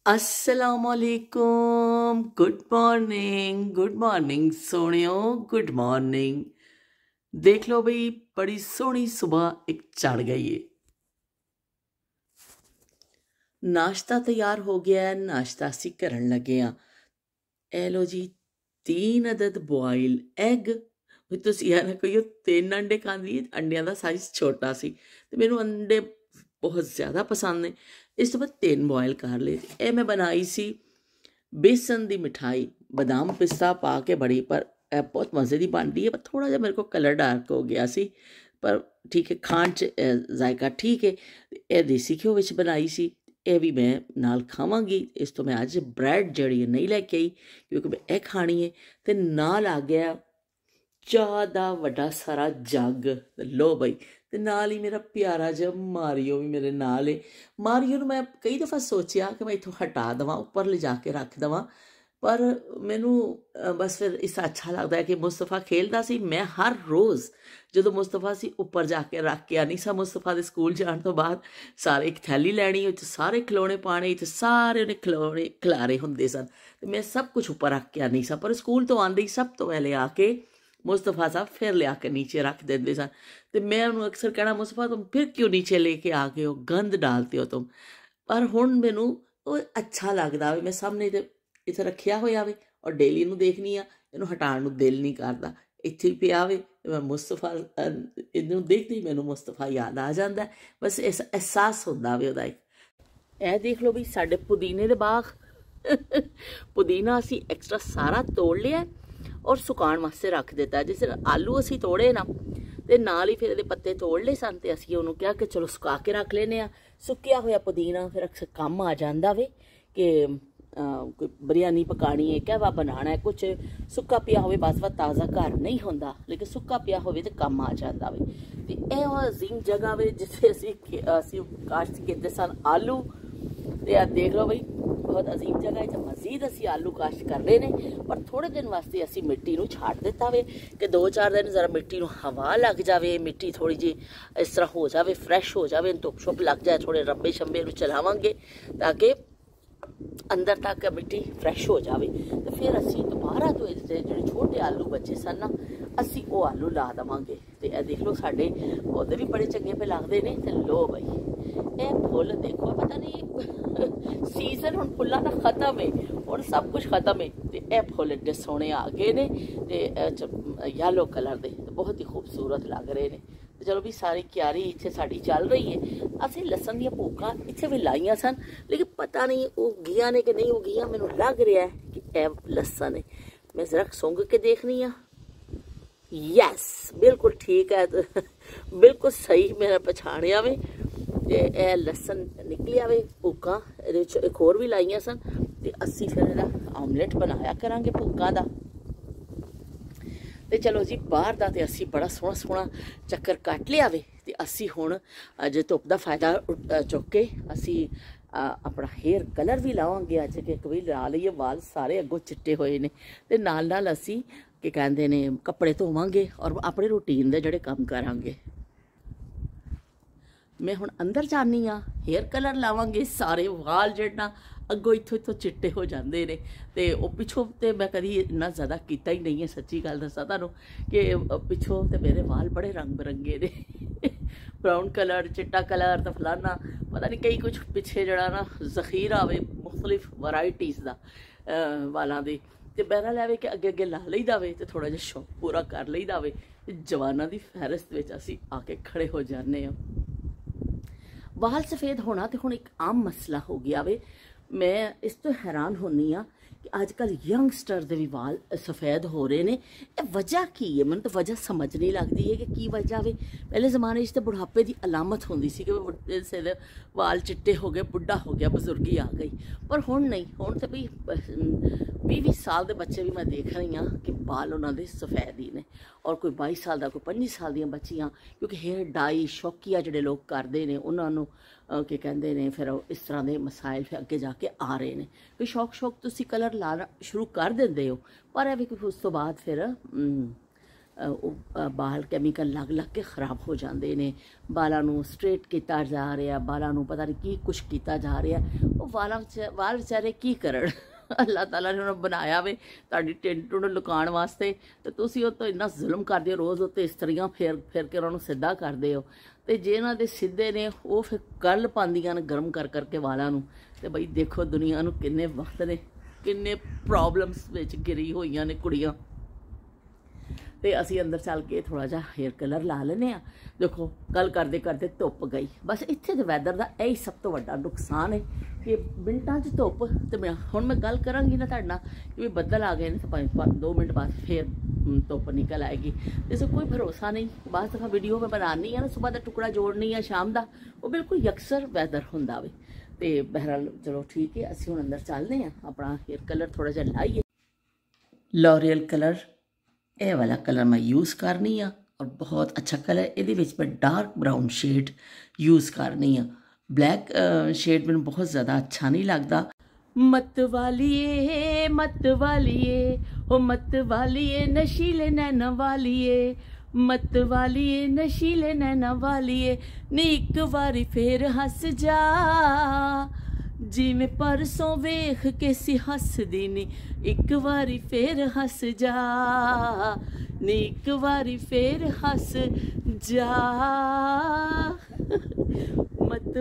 अस्सलामुअलैकुम। Good morning सोनियो। Good morning. देख लो भाई, बड़ी सोहनी सुबह एक चढ़ गई है। नाश्ता तैयार हो गया है, नाश्ता असी करन लगे हाँ। ए लो जी, 3 अदद बॉयल एग। तुसीं यह ना कहियो 3 अंडे खांदी है, अंडियां दा साइज छोटा सी ते मैनूं अंडे बहुत ज़्यादा पसंद ने। इस तो बाद 3 बॉयल कर ले। ए मैं बनाई सी बेसन दी मिठाई, बादाम पिस्ता पा के बड़ी, पर बहुत मज़े की बन रही है। पर थोड़ा जिहा मेरे को कलर डार्क हो गया सी, पर ठीक है, खाण च जायका ठीक है। ਇਹ देसी घ्यो विच बनाई सी। ਇਹ भी मैं नाल खावांगी। इस तो मैं अज ब्रैड जिहड़ी नहीं लैके आई, क्योंकि मैं ਇਹ खानी है। तो नाल आ गया चाह दा वड्डा सारा जग। लो बई, ते नाल ही मेरा प्यारा जिहा मारियो भी मेरे नाल है। मारियो नूं मैं कई दफ़ा सोचिया कि मैं इत्थों हटा देवां, उपर ले जाके रख देवां, पर मैनू बस फिर इस अच्छा लगता है कि मुस्तफा खेलता सी। मैं हर रोज़ जो मुस्तफा सी उपर जाके रख के आनी सा। मुस्तफा के स्कूल जाने तो बाद सारे एक थैली लैनी, सारे खिलौने पाने, सारे उन्हें खिलौने खिलारे होंदे सन, तो मैं सब कुछ उपर रख के आनी सा। पर स्कूल तो आंदे ही सब तो पहले आके मुस्तफा साहब फिर लिया के नीचे रख देंदे सन। तो मैं उन्होंने अक्सर कहना, मुस्तफा तुम फिर क्यों नीचे लेके आ गए हो, गंद डालते हो तुम। पर हुण मैनू अच्छा लगता वे, मैं सामने इत्थे रखिया होया वे और डेली इनू देखनी आ, इनू हटाण नू दिल नहीं करता। इत्थे ही पिया वे, मैं मुस्तफा इनू देखती ही मैनू मुस्तफा याद आ जाता है। बस इस एहसास होंदा वे उहदा। ਇਹ देख लो भी साडे पुदीने दे बाग। पुदीना असी एक्स्ट्रा सारा तोड़ लिया और सुकाण वास्ते रख दिता। जिस आलू असी तोड़े ना, तो नाल ही फिर इहदे पत्ते तोड़ ले सन, ते असी उहनूं कहा कि चलो सुका के रख लेने आ। सुक्या होया पुदीना फिर अक्सर काम आ जाता वे कि कोई बिरयानी पकानी है, कहवा बनाना है, कुछ सुक्का पिया होवे बस बस ताज़ा घर नहीं होंदा, लेकिन सुक्का पिया होवे तो काम आ जाता वे। तो यह अजीम जगह वे जिथे असी काश्त कीते सन आलू। तो देख लो भाई, बहुत अजीम जगह है। मजीद असी आलू काश्त कर रहे हैं, पर थोड़े दिन वास्ते असी मिट्टी नूं छाड़ दिता वे कि 2-4 दिन जरा मिट्टी नूं हवा लग जाए, मिट्टी थोड़ी जी इस तरह हो जाए, फ्रैश हो जाए, धुप शुप लग जाए, थोड़े रब्बे शंबे नूं चलावांगे ताकि अंदर तक मिट्टी फ्रैश हो जाए। तो फिर असी दोबारा तो जो छोटे आलू बचे सन ना, असी वो आलू ला देवांगे। तो यह देख लो साडे पौधे भी बड़े चंगे पे लगते हैं। तो लो बई, ये फुल देखो, पता नहीं सीजन हुण फुल्लां दा खत्म है, हुण सब कुछ खत्म है। तो यह फुल एडे सोहणे आ गए ने, तो येलो कलर दे बहुत ही खूबसूरत लग रहे हैं। तो चलो भी सारी क्यारी इत्थे साडी चल रही है। असीं लसन दी भूखां इत्थे भी लाइयां सन, लेकिन पता नहीं उगियां ने कि नहीं उगियां। मैनूं लग रहा है कि यह लसन है। मैं जरा सूंघ के देखनी आ। यस, बिल्कुल ठीक है। बिल्कुल सही मेरा पछाणिया वे। यह लसन निकलिया वे भूखां, एक होर भी लाइयां सन। तो असीं फिर इहदा आमलेट बनाया करांगे भूखां दा। तो चलो जी, बाहर का तो असी बड़ा सोहना सोहना चक्कर कट लिया वे। तो असी हुण अज धुप का फायदा चुक के असी अपना हेयर कलर भी लावांगे। अज एक भी ला लीए, वाल सारे अगों चिट्टे होए ने। ते नाल नाल असी की कहंदे ने कपड़े धोवांगे और अपने रूटीन दे जिहड़े काम करांगे। मैं हुण अंदर जानी हाँ, हेयर कलर लावांगे, सारे वाल जिहड़ा अगों इत्थों इत्थों चिट्टे हो जाते हैं। तो पिछों तो मैं कभी इन्ना ज़्यादा किया ही नहीं है, सच्ची गल दसा तुहानूं कि पिछों तो मेरे वाल बड़े रंग बिरंगे ने। ब्राउन कलर, चिट्टा कलर, तो फलाना पता नहीं कई कुछ पिछे जड़ा ना जखीरा आवे मुख्तलिफ वराइटीज़ का वालों की। तो बहरा लैवे कि अगे अगे ला लईदा वे, तो थोड़ा जिहा शौक पूरा कर लईदा वे। जवानों की फहरिस्त में असीं आके खड़े हो जाते हैं। वाल सफ़ेद होना तो हुण एक आम मसला हो गया वे। मैं इस तो हैरान होनी हाँ कि अजकल यंगस्टर के भी वाल सफ़ेद हो रहे हैं। ये वजह की है? मैंने तो वजह समझ नहीं लगती है कि की वजह वे। पहले ज़माने तो बुढ़ापे की अलामत होंदी सी कि सिर वाल चिट्टे हो गए, बुढ़ा हो गया, बजुर्गी आ गई। पर हुण नहीं, हुण तो भी 20-20 साल के बच्चे भी मैं देख रही हाँ कि बाल उन्होंने सफ़ेद ही ने। और कोई 22 साल का, कोई 25 साल दी बच्चियां, क्योंकि हेयर डाई शौकिया जोड़े लोग करते हैं, उन्होंने की कहते हैं फिर इस तरह के मसाइल फिर अगे जाके आ रहे हैं। कि शौक तुसी कलर लाना शुरू कर देंगे हो, पर है भी उस तो बाद फिर बाल कैमिकल लग लग के खराब हो जाते हैं। बालों स्ट्रेट किया जा रहा, बालों पता नहीं की कुछ किया जा रहा, वो वाल बेचारे की करन। अल्लाह ताला ने उन्हें बनाया वे तुहाडी टिंड टुंड लुकाउण वास्ते, तो तुसीं उह तों इन्ना जुल्म करदे हो, रोज़ उत्ते इस्तरियां फेर फेर के उन्होंने सीधा करदे हो। तो जे इन्हां दे सीधे ने वो फिर कर्ल पांदियां ने गर्म कर करके वालां नूं। ते बई देखो दुनिया नूं किन्ने वक्त ने किन्ने प्रॉब्लम्स विच घिरी होईयां ने कुड़ियां। तो असी अंदर चल के थोड़ा जा हेयर कलर ला लेने। देखो गल करते करते धुप गई। बस इत्थे दे वैदर का यही सब तो वड्डा नुकसान है कि मिनटां च धुप। तो मैं हुण मैं गल करांगी ना तुहाडे नाल कि बदल आ गए ने, तो 2 मिनट बाद फिर धुप निकल आएगी। इससे कोई भरोसा नहीं। बस दफ़ा वीडियो में बनानी है ना, सुबह का टुकड़ा जोड़नी है शाम का, वो बिल्कुल यकसर वैदर हुंदा वे। तो बहरहाल चलो ठीक है, असीं हुण अंदर चलने हैं, अपना हेयर कलर थोड़ा जिहा लाइए। लॉरियल कलर ये वाला कलर मैं यूज़ करनी हाँ और बहुत अच्छा कलर। ये मैं डार्क ब्राउन शेड यूज़ करनी हाँ। ब्लैक शेड मैंने बहुत ज़्यादा अच्छा नहीं लगता। मत वालिए हो मत वालिए नशीले नैना वालिए, मत वालिए नशीले नैना वालिए, नी एक बारी फिर हस जा, जिमें परसों वेख के सी हसदी नी, एक बारी फिर हस जा, नी एक बारी फिर हस जा। मत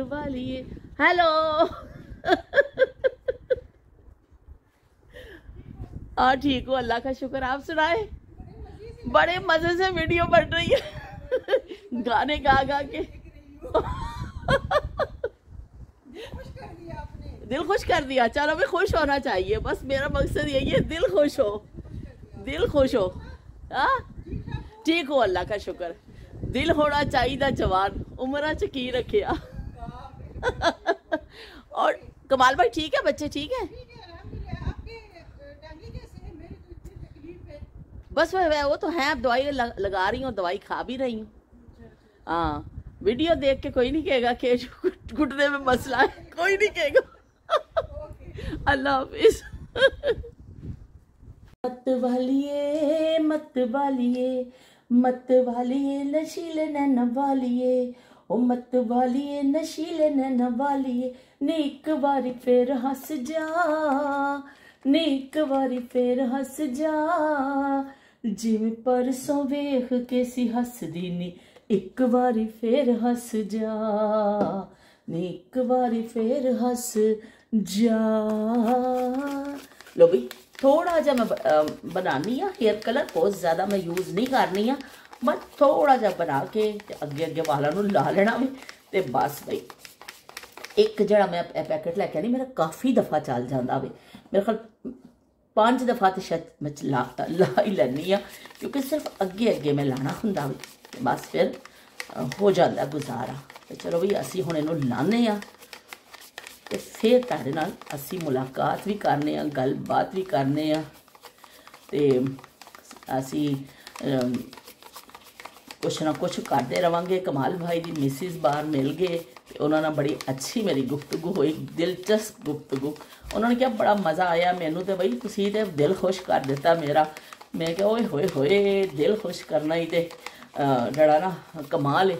वालिए हेलो। हाँ ठीक हो, अल्लाह का शुक्र। आप सुनाए? बड़े मजे से वीडियो बन रही है गाने गा गा के। दिल खुश कर दिया। चलो भी खुश होना चाहिए, बस मेरा मकसद यही है, दिल खुश हो, दिल खुश हो। हाँ ठीक हो, अल्लाह का शुक्र। दिल होना चाहिए जवान, उम्र च की रखिया। और कमाल भाई ठीक है, बच्चे ठीक है? बस वो तो है, दवाई लगा रही हूँ, दवाई खा भी रही हूँ। हाँ वीडियो देख के कोई नहीं कहेगा कि घुटने में मसला है, कोई नहीं कहेगा। अल्लाह हाफिज। मत वालिए नशीले नैना वालिए, ओ मत वालिए नशीले नैना वालिए, नी एक बारी फिर हस जा, नी एक बारी फिर हस जा, जिवें परसों वेख के सी हसदी नी, एक बारी फिर हस जा, नी एक बारी फिर हस जा। लो भाई थोड़ा जा मैं बनानी है हेयर कलर, बहुत ज़्यादा मैं यूज़ नहीं करनी है, बस थोड़ा जा बना के अगे अगे वालों को ला लेना भी। तो बस भाई एक जरा मैं पैकेट लैके आनी, मेरा काफ़ी दफ़ा चल जाता वे, मेरे ख्याल 5 दफ़ा तो शायद मैं ला ही लैनी हाँ, क्योंकि सिर्फ अगे अगे मैं लाना होंदा वे, बस फिर हो जाता गुजारा। तो चलो भाई असी हुण इहनूं लाने आ, तो फिर तुहाडे नाल असी मुलाकात भी करने, गलबात भी करने। तो असी कुछ ना कुछ करते रहांगे। कमाल भाई की मिसिज बाहर मिल गए, तो उन्होंने बड़ी अच्छी मेरी गुफ्तगू हुई, दिलचस्प गुफ्तगू। उन्होंने कहा बड़ा मज़ा आया मैनू, तो बई तुसीं ते दिल खुश कर दिता मेरा। मैं क्या ओए होए होए, दिल खुश करना ही तो जड़ा ना कमाल है।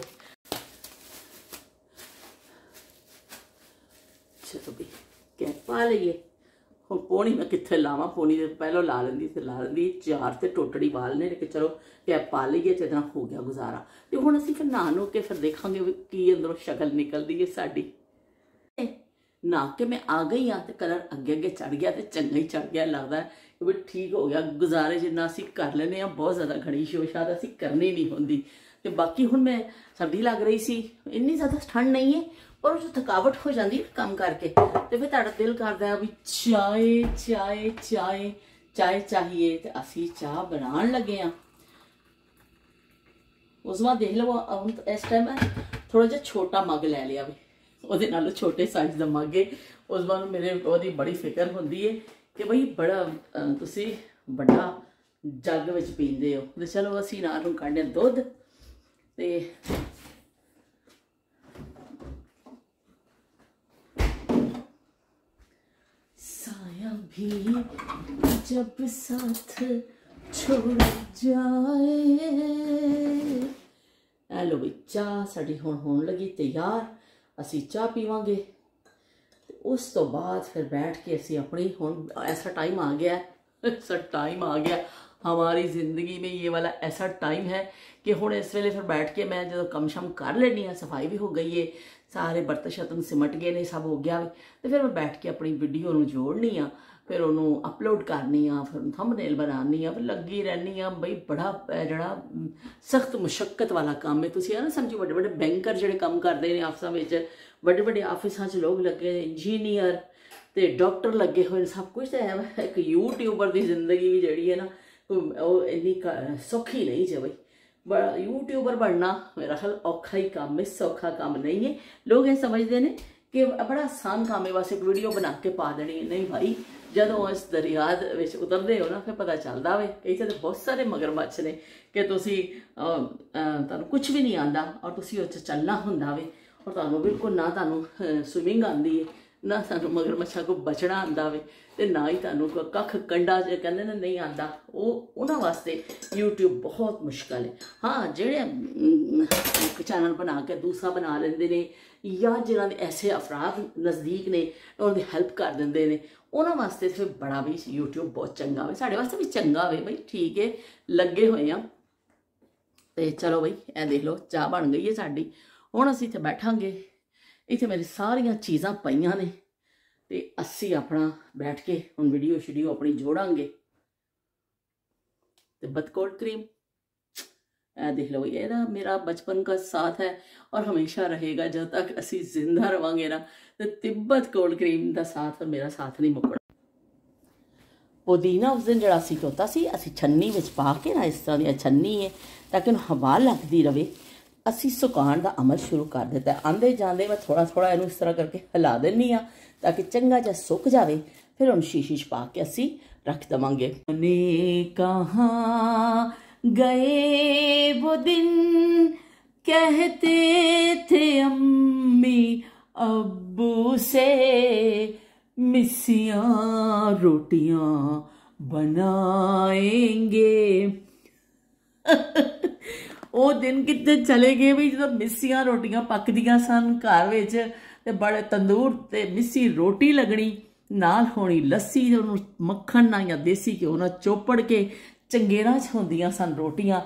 चलो भी कैप पा लीए हम। पौनी मैं कितने लावा, पौनी तो पहलों ला लेंदी, चार तो टोटड़ी वाल ने, लेकिन चलो कैप पा लीए, तो इतना हो गया गुजारा। तो हुण असीं फिर नहा नु के फिर देखांगे की अंदरों शक्ल निकलती है साडी। नहा के मैं आ गई हाँ, तो कलर अगे अगे चढ़ गया, तो चंगा ही चढ़ गया, लगता है भी ठीक हो गया। गुजारे जिन्ना असीं कर लेने, बहुत ज़्यादा घड़ी शोशात असीं करनी नहीं होंदी। तो बाकी हुण मैं सर्दी लग रही सी, इन्नी ज़्यादा ठंड नहीं है, और जो थकावट हो जाती है काम करके, तो फिर तुहाडा दिल करता है भी चाय चाय चाय चाय चाहिए। तो असी चाह बनाने लगे हाँ। उस बाद देख लो हम इस टाइम थोड़ा जिहा छोटा मग ले लिया भी, ਉਹਦੇ ਨਾਲ छोटे साइज का मग है। उस बाद मेरे ਉਹਦੀ बड़ी फिक्र होंदी है कि बई बड़ा तुसी बड़ा जग विच पींदे हो। तो चलो असी नाल नूं कढ़ने दुध, ते साया भी जब साथ छोड़ जाए। लो बई चाह साड़ी हुण होण लगी तैयार, असी चाह पीवांगे ते उस तो बाद फिर बैठ के असी अपनी हुण ऐसा टाइम आ गया, ऐसा टाइम आ गया हमारी ज़िंदगी में, ये वाला ऐसा टाइम है कि हुण इस वेले फिर बैठ के मैं जो कम शम कर लेनी है, सफाई भी हो गई है, सारे बर्तन शर्तन सिमट गए ने, सब हो गया तो फिर मैं बैठ के अपनी वीडियो नूं जोड़नी आ, फिर उन्होंने अपलोड करनी आ, फिर थंबनेल बनानी आ, फिर लगी रहनी आ। बई बड़ा जड़ा सख्त मुशक्कत वाला काम है। तुसीं ना समझो बड़े बड़े बैंकर जिहड़े काम करते हैं आफिसां विच, बड़े बड़े आफिसां च लोग लगे, इंजीनियर ते डॉक्टर लगे हुए, सब कुछ तो है। एक यूट्यूबर की जिंदगी भी जी है ना वो इन्नी सौखी नहीं जे बई। बड़ा यूट्यूबर बनना मेरा ख्याल औखा ही काम है, सौखा काम नहीं है। लोग ये समझते हैं कि बड़ा आसान काम है, बस एक वीडियो बना के पा देनी है। नहीं भाई, जदों इस दरिया विच उतरते हो ना फिर पता चलता वे इत्थे तो बहुत सारे मगरमच्छ ने कि तुसी तुहानूं कुछ भी नहीं आता और तुसी उस चलना हुंदा वे, और तुहानूं बिल्कुल ना तुहानूं स्विमिंग आती है, ना तुहानूं मगरमच्छां को बचना आंदा वे, ते ना ही तुहानूं कख कंडा जे कहंदे ने नहीं आंदा, वो उन्हां वास्ते यूट्यूब बहुत मुश्किल है। हाँ, जेड़े एक चैनल बना के दूसरा बना लेंदे ने, या जिन्हां दे ऐसे अफराद नज़दीक ने उन्हां दी हेल्प कर दिंदे ने, उन्हां वास्ते फिर बड़ा भी यूट्यूब बहुत चंगा वे, साढ़े वास्ते भी चंगा वे बई। ठीक है, लगे हुए हैं तो चलो बई, ए देख लो चाह बन गई है साड़ी। हुण असीं इत्थे बैठांगे, इत्थे मेरी सारियां चीज़ां पईयां ने ते असी अपना बैठ के हुण वीडियो शीडियो अपनी जोड़ांगे। ते बतकोट क्रीम देख लो ये ना मेरा बचपन का साथ है और हमेशा रहेगा जब तक असी जिंदा रवांगे ना, तो तिब्बत कोल्ड क्रीम का साथ मेरा साथ नहीं मुकना। पुदीना उस दिन जरा असी धोता सी, असी छन्नी विच पा के ना, इस तरह की छन्नी है ताकि हवा लगती रहे, असी सुकाण का अमल शुरू कर दिता। आंदे जाते मैं थोड़ा थोड़ा इनू इस तरह करके हिला देनी हाँ ताकि चंगा जा सुक जाए, फिर हम शीशी च पा के असी रख देवांगे। ने कहाँ गए वो दिन कहते थे अम्मी अब्बू से, मिसियाँ रोटियां बनाएंगे। वो दिन कितने चले गए भी जो मिसियां रोटियां पकदियां सन घर विच, ते बड़े तंदूर ते मिसी रोटी लगनी, नाल होनी लस्सी, मक्खन ना या देसी घ्यो ना चोपड़ के चंगेरा च होंदियां सन रोटियां,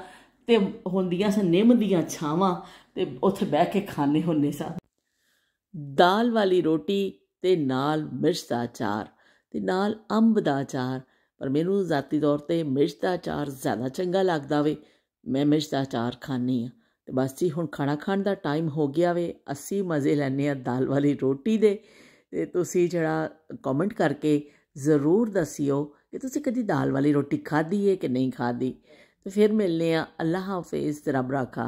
ते होंदियां सन निम दियां छावां, ते उत्थे बह के खाने होंदे सन। दाल वाली रोटी ते नाल मिर्च दा अचार ते नाल अंब दा अचार, पर मैनू ज़ाती तौर ते मिर्च दा अचार ज़्यादा चंगा लगदा वे, मैं मिर्च दा अचार खानी हाँ। तो बस जी हुण खाना खाण दा टाइम हो गया वे, असी मज़े लैने दाल वाली रोटी दे। ते तुसी जरा कॉमेंट करके ज़रूर दस्सिओ कि तुसी कदी दाल वाली रोटी खाधी है कि नहीं खाधी। तो फिर मिलने अल्लाह हाफिज़, रब राखा।